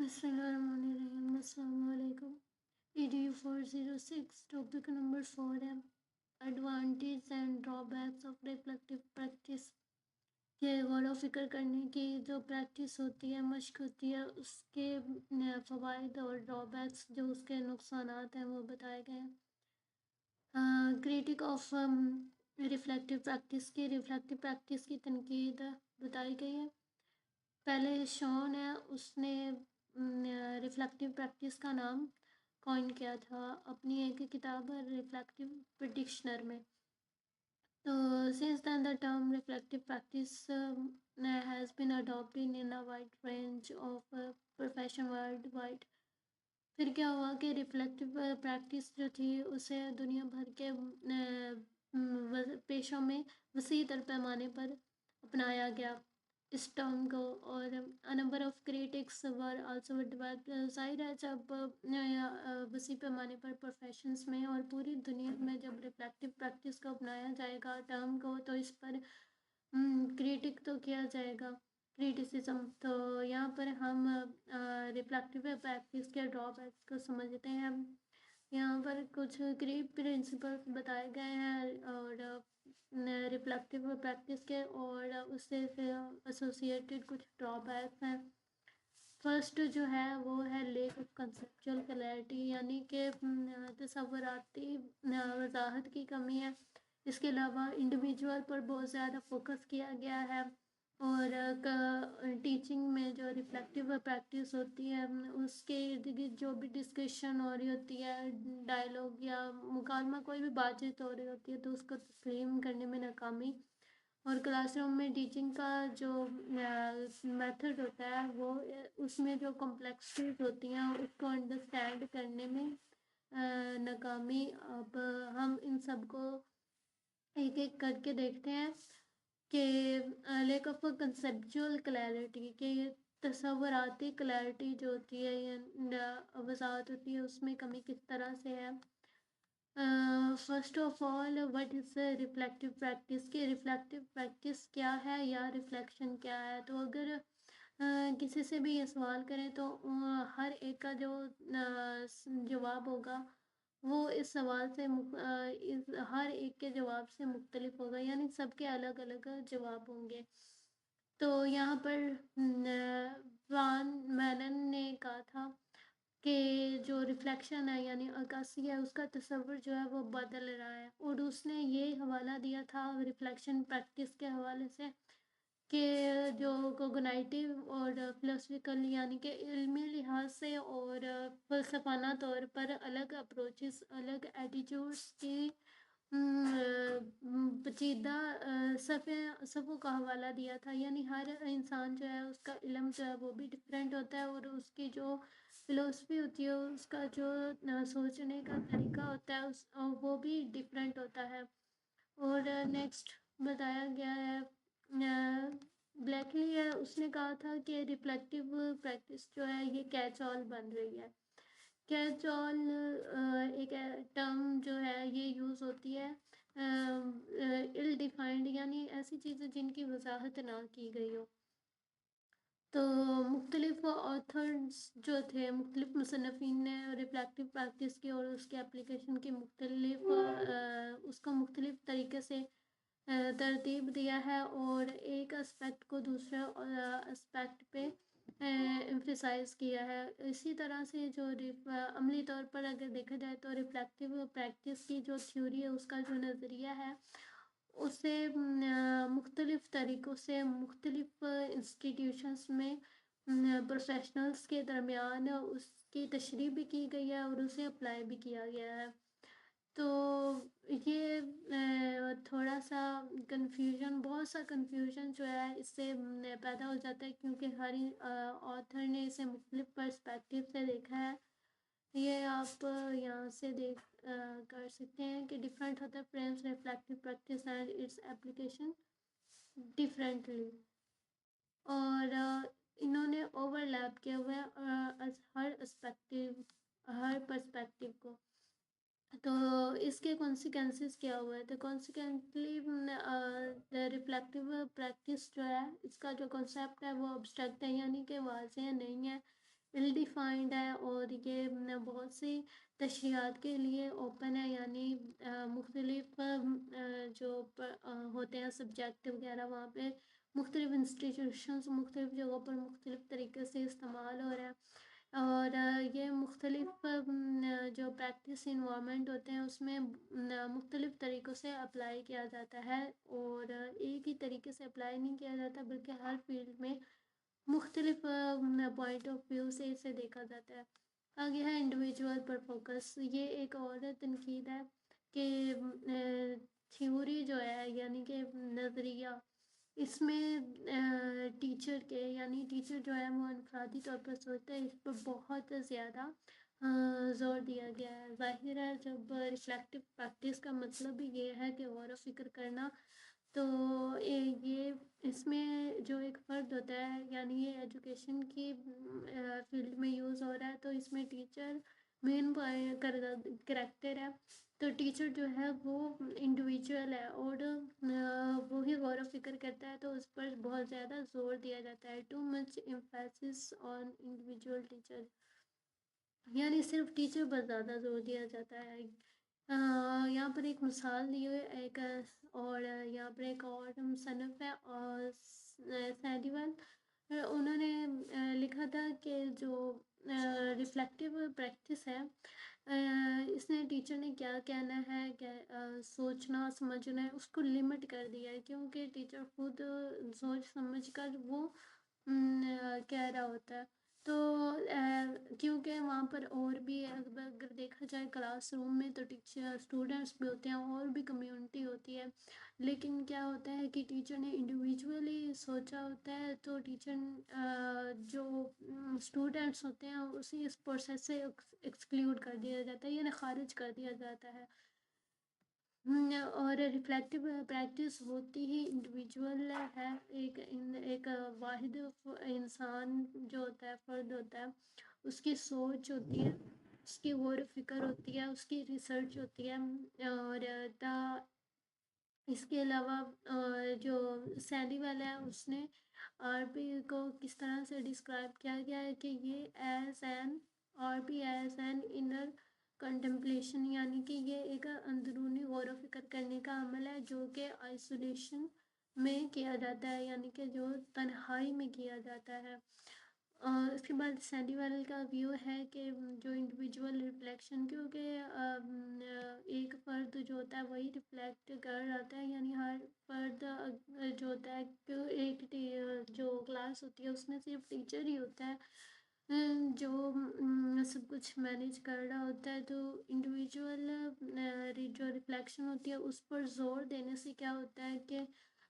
بسم اللہ الرحمن الرحیم. السلام علیکم. EDU406 ٹاپک نمبر 4 ہے advantage and drawbacks of reflective practice. یہ غور و فکر کرنے کی جو پریکٹس ہوتی ہے، مشق ہوتی ہے، اس کے فوائد اور ڈرا بیکس جو اس کے نقصانات ہیں وہ بتائے گئے ہیں. کریٹک آف ریفلیکٹیو پریکٹس کی ریفلیکٹیو پریکٹس کی تنقید بتائی گئی ہے. پہلے شون ہے، اس نے ریفلیکٹیو پریکٹس کا نام کوائن کیا تھا اپنی ایک کتاب ریفلیکٹیو پریڈکشنر میں. تو since then the term reflective practice has been adopted in a wide range of profession worldwide. پھر کیا ہوا کہ ریفلیکٹیو پریکٹس جو تھی اسے دنیا بھر کے پیشوں میں وسیع تر پیمانے پر اپنایا گیا اس ٹرم کو، اور number of critics were also developed. ظاہر ہے جب وسیع پیمانے پر پروفیشنز میں اور پوری دنیا میں جب ریفلیکٹیو پریکٹس کو اپنایا جائے گا ٹرم کو، تو اس پر کریٹک تو کیا جائے گا، کریٹیسزم. تو یہاں پر ہم ریفلیکٹیو پریکٹس کے ڈرا بیکس کو سمجھتے ہیں. یہاں پر کچھ قریب پرنسپلس بتائے گئے ہیں اور ریفلیکٹیو پریکٹس کے، اور اس سے ایسوسیٹڈ کچھ ڈرا بیکس ہیں. فرسٹ جو ہے وہ ہے لیک آف کنسیپچول کلیئرٹی، یعنی کہ تصوراتی وضاحت کی کمی ہے. اس کے علاوہ انڈیویجول پر بہت زیادہ فوکس کیا گیا ہے، اور ٹیچنگ میں جو ریفلیکٹیو پریکٹس ہوتی ہے اس کے ارد گرد جو بھی ڈسکشن ہو رہی ہوتی ہے، ڈائلاگ یا مکالمہ، کوئی بھی بات چیت ہو رہی ہوتی ہے، تو اس کو تسلیم کرنے میں ناکامی، اور کلاس روم میں ٹیچنگ کا جو میتھڈ ہوتا ہے وہ اس میں جو کمپلیکسٹیز ہوتی ہیں اس کو انڈرسٹینڈ کرنے میں ناکامی. اب ہم ان سب کو ایک ایک کر کے دیکھتے ہیں کہ لیک آف کنسیپچول کلیئرٹی، کہ تصوراتی کلیئرٹی جو ہوتی ہے یا وضاحت ہوتی ہے اس میں کمی کس طرح سے ہے. First of all what is reflective practice, کہ ریفلیکٹیو پریکٹس کیا ہے یا ریفلیکشن کیا ہے. تو اگر کسی سے بھی یہ سوال کریں تو ہر ایک کا جو جواب ہوگا وہ اس سوال سے ہر ایک کے جواب سے مختلف ہوگا، یعنی سب کے الگ الگ جواب ہوں گے. تو یہاں پر وان میلن نے کہا تھا کہ جو ریفلیکشن ہے یعنی عکاسی ہے، اس کا تصور جو ہے وہ بدل رہا ہے، اور اس نے یہ حوالہ دیا تھا ریفلیکشن پریکٹس کے حوالے سے کہ جو کوگنائٹیو اور فلسفیکل یعنی کہ علمی لحاظ سے اور فلسفانہ طور پر الگ اپروچز، الگ ایٹیٹیوڈس کی پیچیدہ صفوں کا حوالہ دیا تھا. یعنی ہر انسان جو ہے اس کا علم جو ہے وہ بھی ڈفرینٹ ہوتا ہے، اور اس کی جو فلسفی ہوتی ہے، اس کا جو سوچنے کا طریقہ ہوتا ہے وہ بھی ڈفرینٹ ہوتا ہے. اور نیکسٹ بتایا گیا ہے بلیکلی ہے، اس نے کہا تھا کہ ریفلیکٹیو پریکٹس جو ہے یہ کیچ آل بن رہی ہے. کیچ آل ایک ٹرم جو ہے یہ یوز ہوتی ہے ill defined، یعنی ایسی چیزیں جن کی وضاحت نہ کی گئی ہو. تو مختلف آتھرز جو تھے، مختلف مصنفین نے ریفلیکٹیو پریکٹس کی اور اس کے اپلیکیشن کی اس کو مختلف طریقے سے ترتیب دیا ہے، اور ایک اسپیکٹ کو دوسرے اسپیکٹ پہ ایمفیسائز کیا ہے. اسی طرح سے جو عملی طور پر اگر دیکھا جائے تو ریفلیکٹیو پریکٹس کی جو تھیوری ہے، اس کا جو نظریہ ہے، اسے مختلف طریقوں سے مختلف انسٹیٹیوشنز میں پروفیشنلز کے درمیان اس کی تشریح بھی کی گئی ہے اور اسے اپلائی بھی کیا گیا ہے. تو یہ تھوڑا سا کنفیوژن، بہت سا کنفیوژن جو ہے اس سے پیدا ہو جاتا ہے، کیونکہ ہر آتھر نے اسے مختلف پرسپیکٹیو سے دیکھا ہے. یہ آپ یہاں سے دیکھ کر سکتے ہیں کہ ڈفرینٹ ہوتا ہے friends reflective practice and its application differently, اور انہوں نے اوور لیپ کیا ہوا ہے ہر پرسپیکٹیو کو. تو اس کے کانسیکوینسز کیا ہوا ہے؟ تو کانسیکوینٹلی ریفلیکٹیو پریکٹس جو ہے اس کا جو کنسیپٹ ہے وہ ابسٹریکٹ ہے، یعنی کہ واضح نہیں ہے. ویل ڈیفائنڈ ہے اور یہ بہت سی تشریحات کے لیے اوپن ہے، یعنی مختلف جو ہوتے ہیں سبجیکٹ وغیرہ وہاں پہ مختلف انسٹیٹیوشنس مختلف جگہوں پر مختلف طریقے سے استعمال ہو رہا ہے، اور یہ مختلف جو پریکٹس انوائرمنٹ ہوتے ہیں اس میں مختلف طریقوں سے اپلائی کیا جاتا ہے، اور ایک ہی طریقے سے اپلائی نہیں کیا جاتا بلکہ ہر فیلڈ میں مختلف پوائنٹ آف ویو سے اسے دیکھا جاتا ہے۔ آگے ہے انڈیویجول پر فوکس، یہ ایک اور تنقید ہے کہ تھیوری جو ہے یعنی کہ نظریہ، اس میں ٹیچر کے یعنی ٹیچر جو ہے وہ انفرادی طور پر سوچتا ہے، اس پر بہت زیادہ زور دیا گیا ہے۔ ظاہر ہے جب ریفلیکٹیو پریکٹس کا مطلب ہی یہ ہے کہ غور و فکر کرنا، تو یہ اس میں جو ایک فرد ہوتا ہے یعنی یہ ایجوکیشن کی فیلڈ میں یوز ہو رہا ہے، تو اس میں ٹیچر مین کریکٹر ہے، تو ٹیچر جو ہے وہ انڈیویجول ہے اور وہی غور و فکر کرتا ہے، تو اس پر بہت زیادہ زور دیا جاتا ہے۔ Too much emphasis on individual teacher, یعنی صرف ٹیچر پر زیادہ زور دیا جاتا ہے۔ یہاں پر ایک مثال دی ہوئی ہے ایک، اور یہاں پر ایک اور مصنف ہے اور سیڈیول، انہوں نے لکھا تھا کہ جو ریفلیکٹیو پریکٹس ہے، اس نے ٹیچر نے کیا کہنا ہے کہ سوچنا سمجھنا ہے اس کو لمٹ کر دیا ہے، کیونکہ ٹیچر خود سوچ سمجھ کر وہ کہہ رہا ہوتا ہے، تو کیونکہ وہاں پر اور بھی اگر دیکھا جائے کلاس روم میں تو ٹیچر اسٹوڈنٹس بھی ہوتے ہیں اور بھی کمیونٹی ہوتی ہے، لیکن کیا ہوتا ہے کہ ٹیچر نے انڈیویجولی سوچا ہوتا ہے، تو ٹیچر جو اسٹوڈنٹس ہوتے ہیں اسی اس پروسیس سے ایکسکلیوڈ کر دیا جاتا ہے یعنی خارج کر دیا جاتا ہے۔ اور ریفلیکٹیو پریکٹس ہوتی ہی انڈیویجول ہے، ایک واحد انسان جو ہوتا ہے فرد ہوتا ہے، اس کی سوچ ہوتی ہے، اس کی غور و فکر ہوتی ہے، اس کی ریسرچ ہوتی ہے، اور اس کے علاوہ جو سینڈی والا ہے اس نے آر پی کو کس طرح سے ڈسکرائب کیا گیا ہے کہ یہ as an R P as an inner contemplation, یعنی کہ یہ ایک اندرونی غور و فکر کرنے کا عمل ہے جو کہ آئسولیشن میں کیا جاتا ہے، یعنی کہ جو تنہائی میں کیا جاتا ہے۔ اس کے بعد سینڈی ویل کا ویو ہے کہ جو انڈیویجول ریفلیکشن، کیونکہ ایک فرد جو ہوتا ہے وہی ریفلیکٹ کر رہا ہوتا ہے، یعنی ہر فرد جو ہوتا ہے کہ ایک جو کلاس ہوتی ہے اس میں صرف ٹیچر ہی ہوتا ہے جو سب کچھ مینیج کر رہا ہوتا ہے، تو انڈیویجول جو ریفلیکشن ہوتی ہے اس پر زور دینے سے کیا ہوتا ہے کہ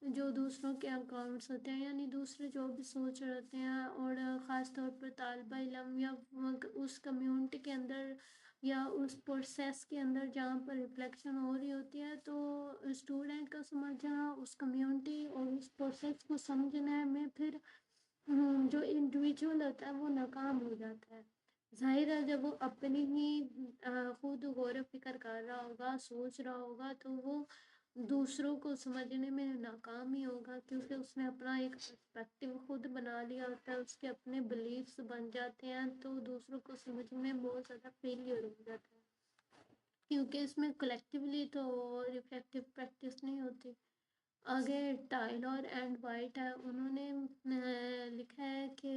جو دوسروں کے اکاؤنٹس ہوتے ہیں یعنی دوسرے جو بھی سوچ رہے ہوتے ہیں، اور خاص طور پر طالبہ علم یا اس کمیونٹی کے اندر یا اس پروسیس کے اندر جہاں پر ریفلیکشن ہو رہی ہوتی ہے، تو اسٹوڈنٹ کا سمجھنا اس کمیونٹی اور اس پروسیس کو سمجھنے میں پھر جو انڈیویجول ہوتا ہے وہ ناکام ہو جاتا ہے۔ ظاہر ہے جب وہ اپنی ہی خود غور و فکر کر رہا ہوگا سوچ رہا ہوگا تو وہ دوسروں کو سمجھنے میں ناکام ہی ہوگا، کیونکہ اس نے اپنا ایک پرسپیکٹیو خود بنا لیا ہوتا ہے، اس کے اپنے بلیفس بن جاتے ہیں، تو دوسروں کو سمجھنے میں بہت زیادہ فیلئر ہو جاتا ہے، کیونکہ اس میں کلیکٹیولی تو ریفلیکٹیو پریکٹس نہیں ہوتی۔ آگے ٹائلر اینڈ وائٹ ہے، انہوں نے لکھا ہے کہ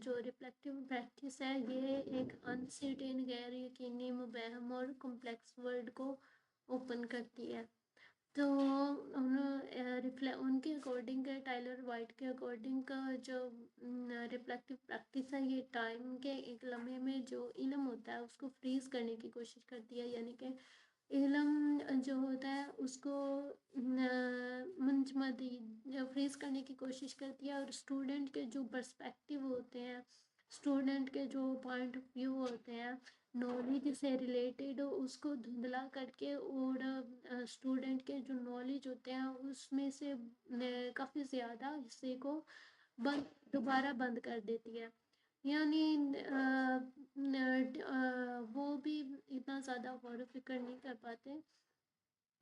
جو ریفلیکٹیو پریکٹس ہے یہ ایک انسرٹین غیر یقینی مبہم اور کمپلیکس ورلڈ کو اوپن کرتی ہے، تو ان کے اکارڈنگ ٹائلر وائٹ کے اکارڈنگ جو ریفلیکٹیو پریکٹس ہے یہ ٹائم کے ایک لمحے میں جو علم ہوتا ہے اس کو فریز کرنے کی کوشش کرتی ہے، یعنی کہ علم جو ہوتا ہے اس کو منجمد فریز کرنے کی کوشش کرتی ہے، اور اسٹوڈنٹ کے جو پرسپیکٹیو ہوتے ہیں، اسٹوڈنٹ کے جو پوائنٹ آف ویو ہوتے ہیں نالج سے ریلیٹڈ اس کو دھندلا کر کے، اور اسٹوڈنٹ کے جو نالج ہوتے ہیں اس میں سے کافی زیادہ حصے کو دوبارہ بند کر دیتی ہے، یعنی وہ بھی اتنا زیادہ غور و فکر نہیں کر پاتے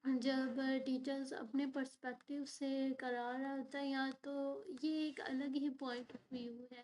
جب ٹیچرز اپنے پرسپیکٹیو سے کرا رہا ہوتا ہے، یا تو یہ ایک الگ ہی پوائنٹ آف ویو ہے۔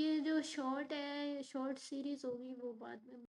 یہ جو شارٹ ہے، شارٹ سیریز ہوگی وہ بعد میں